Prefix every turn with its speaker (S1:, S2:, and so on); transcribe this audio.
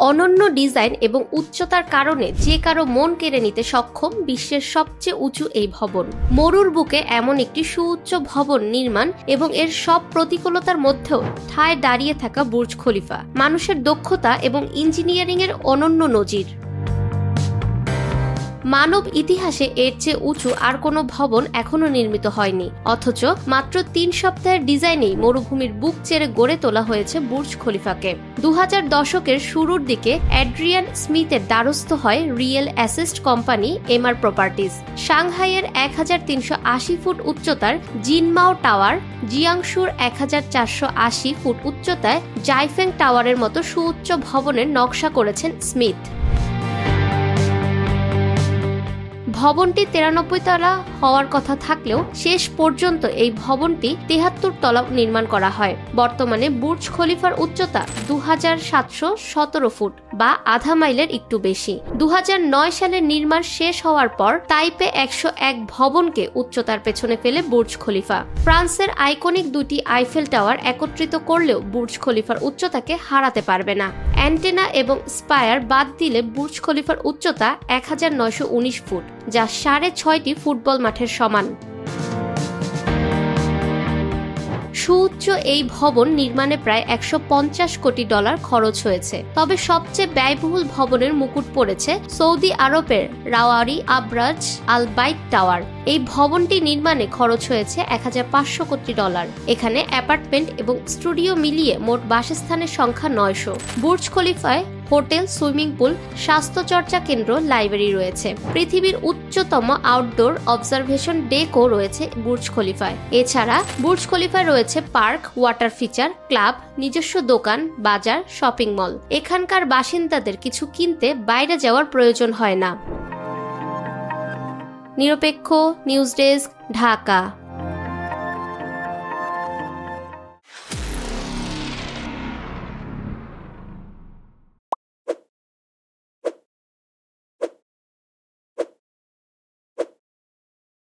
S1: অনন্য ডিজাইন এবং উচ্চতার কারণে যে কারো মন কেড়ে নিতে সক্ষম বিশ্বের সবচেয়ে উঁচু এই ভবন। মরুর বুকে এমন একটি সুউচ্চ ভবন নির্মাণ এবং এর সব প্রতিকূলতার মধ্যেও ঠায় দাঁড়িয়ে থাকা বুর্জ খলিফা মানুষের দক্ষতা এবং ইঞ্জিনিয়ারিং এর অনন্য নজির। মানব ইতিহাসে এর চেয়ে উঁচু আর কোনো ভবন এখনো নির্মিত হয়নি, অথচ মাত্র 3 সপ্তাহের ডিজাইনেই মরুভূমির বুক চেরে গড়ে তোলা হয়েছে বুর্জ খলিফাকে। 2000 দশকের শুরুর দিকে অ্যাড্রিয়ান স্মিথের দ্বারস্থ হয় real estate company MR properties. সাংহাইয়ের 1380 ফুট উচ্চতার জিনমাও টাওয়ার, জিয়াংশুর 1480 ফুট উচ্চতায় জাইফেং টাওয়ারের মতো সুউচ্চ ভবনের নকশা করেছেন স্মিথ। ভবনটি 93 তলা হওয়ার কথা থাকলেও শেষ পর্যন্ত এই ভবনটি 73 তলা নির্মাণ করা হয়। বর্তমানে বুর্জ খলিফার উচ্চতা 2717 ফুট বা আধা মাইলের একটু বেশি। 2009 সালে নির্মাণ শেষ হওয়ার পর তাইপে 101 ভবনকে উচ্চতার পেছনে ফেলে বুর্জ খলিফা। ফ্রান্সের আইকনিক দুটি আইফেল টাওয়ার একত্রিত করলেও বুর্জ খলিফার উচ্চতাকে হারাতে পারবে না। অ্যান্টেনা এবং স্পায়ার বাদ দিলে বুর্জ খলিফার উচ্চতা 1919 ফুট, যা 6.5টি ফুটবল মাঠের সমান। সুউচ্চ এই ভবন নির্মাণে প্রায় $150 কোটি খরচ হয়েছে। তবে সবচেয়ে ব্যয়বহুল ভবনের মুকুট পড়েছে সৌদি আরবের রাওয়ারি আবরাজ আল বাইত টাওয়ার। এই ভবনটি নির্মাণে খরচ হয়েছে $1500 কোটি। এখানে অ্যাপার্টমেন্ট এবং স্টুডিও মিলিয়ে মোট বাসস্থানের সংখ্যা 900। বুর্জ খলিফায় হোটেল, সুইমিং পুল, স্বাস্থ্যচর্চা কেন্দ্র, লাইব্রেরি রয়েছে। পৃথিবীর উচ্চতম আউটডোর অবজারভেশন ডেকও রয়েছে বুর্জ খলিফায়। এছাড়া বুর্জ খলিফায় রয়েছে পার্ক, ওয়াটার ফিচার, ক্লাব, নিজস্ব দোকান, বাজার, শপিং মল। এখানকার বাসিন্দাদের কিছু কিনতে বাইরে যাওয়ার প্রয়োজন হয় না। নিরপেক্ষ নিউজ ডেস্ক, ঢাকা।